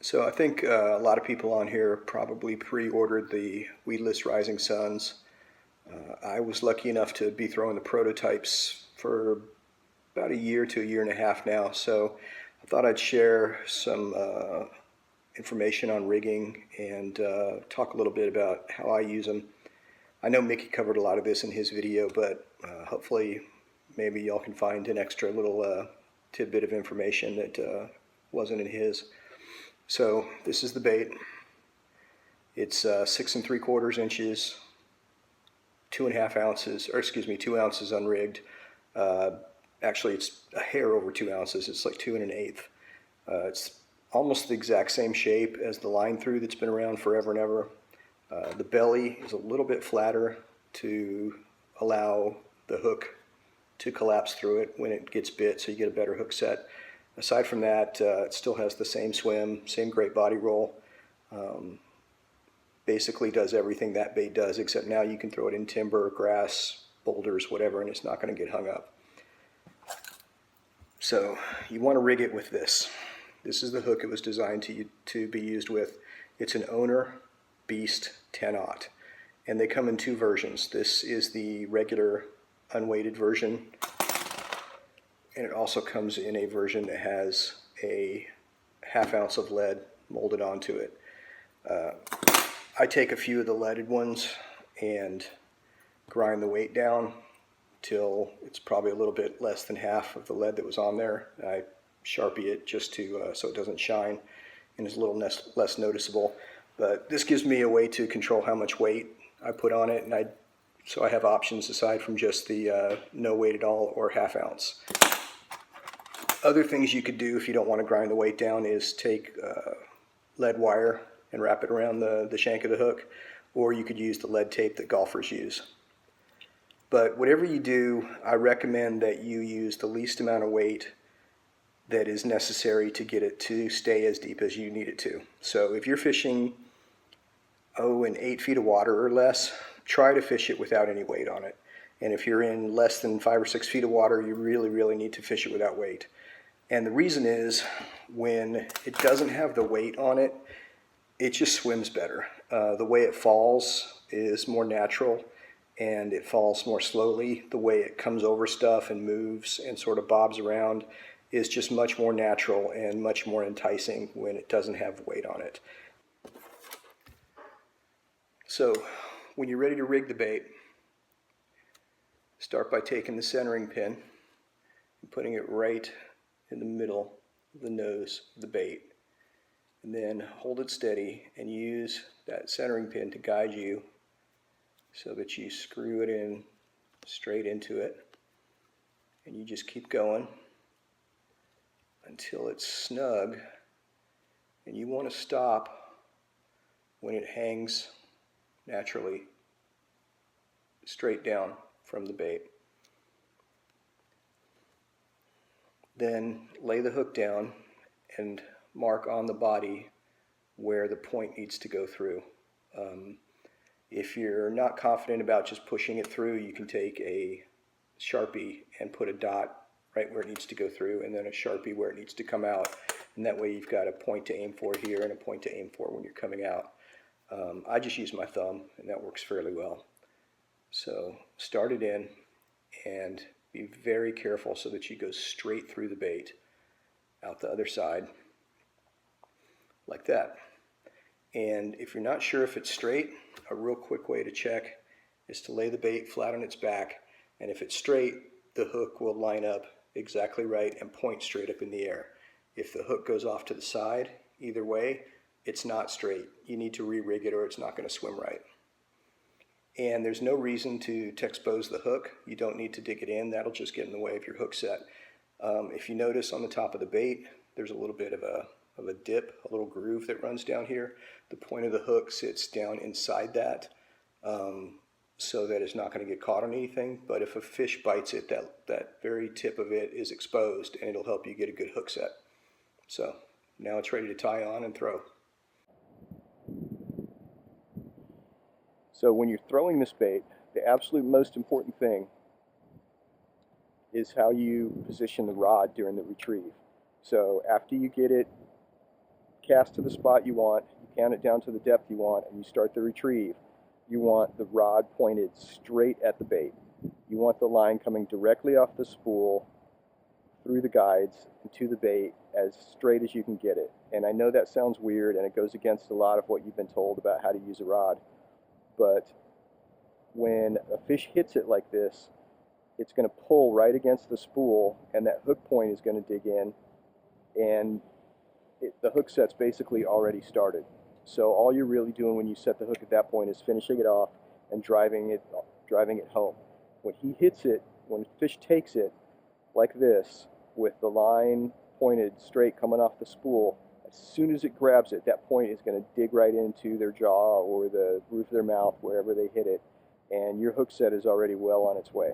So I think a lot of people on here probably pre-ordered the Weedless Rising Suns. I was lucky enough to be throwing the prototypes for about a year to a year and a half now. So I thought I'd share some information on rigging and talk a little bit about how I use them. I know Mickey covered a lot of this in his video, but hopefully maybe y'all can find an extra little tidbit of information that wasn't in his. So this is the bait. It's 6 3/4 inches, 2.5 ounces, or excuse me, 2 ounces unrigged. Actually, it's a hair over 2 ounces. It's like 2 1/8. It's almost the exact same shape as the line through that's been around forever and ever. The belly is a little bit flatter to allow the hook to collapse through it when it gets bit, so you get a better hook set. Aside from that, it still has the same swim, same great body roll. Basically does everything that bait does, except now you can throw it in timber, grass, boulders, whatever, and it's not going to get hung up. So you want to rig it with this. This is the hook it was designed to be used with. It's an Owner Beast 10-aught, and they come in two versions. This is the regular unweighted version, and it also comes in a version that has a 1/2 ounce of lead molded onto it. I take a few of the leaded ones and grind the weight down till it's probably a little bit less than half of the lead that was on there. I Sharpie it just to so it doesn't shine and is a little less noticeable. But this gives me a way to control how much weight I put on it, and so I have options aside from just the no weight at all or 1/2 ounce. Other things you could do if you don't want to grind the weight down is take lead wire and wrap it around the shank of the hook, or you could use the lead tape that golfers use. But whatever you do, I recommend that you use the least amount of weight that is necessary to get it to stay as deep as you need it to. So if you're fishing, in 8 feet of water or less, try to fish it without any weight on it. And if you're in less than 5 or 6 feet of water, you really need to fish it without weight. And the reason is, when it doesn't have the weight on it, it just swims better. The way it falls is more natural, and it falls more slowly. The way it comes over stuff and moves and sort of bobs around is just much more natural and much more enticing when it doesn't have weight on it. So when you're ready to rig the bait, start by taking the centering pin and putting it right in the middle of the nose of the bait, and then hold it steady and use that centering pin to guide you so that you screw it in straight into it, and you just keep going until it's snug, and you want to stop when it hangs naturally straight down from the bait. Then lay the hook down and mark on the body where the point needs to go through. If you're not confident about just pushing it through, you can take a Sharpie and put a dot right where it needs to go through, and then a Sharpie where it needs to come out. And that way you've got a point to aim for here and a point to aim for when you're coming out. I just use my thumb, and that works fairly well. So start it in and be very careful so that you go straight through the bait out the other side like that. And if you're not sure if it's straight, a real quick way to check is to lay the bait flat on its back, and if it's straight, the hook will line up exactly right and point straight up in the air. If the hook goes off to the side, either way, it's not straight. You need to re-rig it or it's not going to swim right. And there's no reason to expose the hook. You don't need to dig it in. That'll just get in the way of your hook set. If you notice on the top of the bait, there's a little bit of a dip, a little groove that runs down here. The point of the hook sits down inside that, so that it's not going to get caught on anything. But if a fish bites it, that very tip of it is exposed, and it'll help you get a good hook set. So now it's ready to tie on and throw. So when you're throwing this bait, the absolute most important thing is how you position the rod during the retrieve. So after you get it cast to the spot you want, you count it down to the depth you want, and you start the retrieve, you want the rod pointed straight at the bait. You want the line coming directly off the spool, through the guides, and to the bait as straight as you can get it. And I know that sounds weird, and it goes against a lot of what you've been told about how to use a rod, but when a fish hits it like this, it's going to pull right against the spool, and that hook point is going to dig in, and the hook set's basically already started. So all you're really doing when you set the hook at that point is finishing it off and driving it home. When he hits it, when the fish takes it like this, with the line pointed straight coming off the spool, as soon as it grabs it, that point is going to dig right into their jaw or the roof of their mouth, wherever they hit it, and your hook set is already well on its way.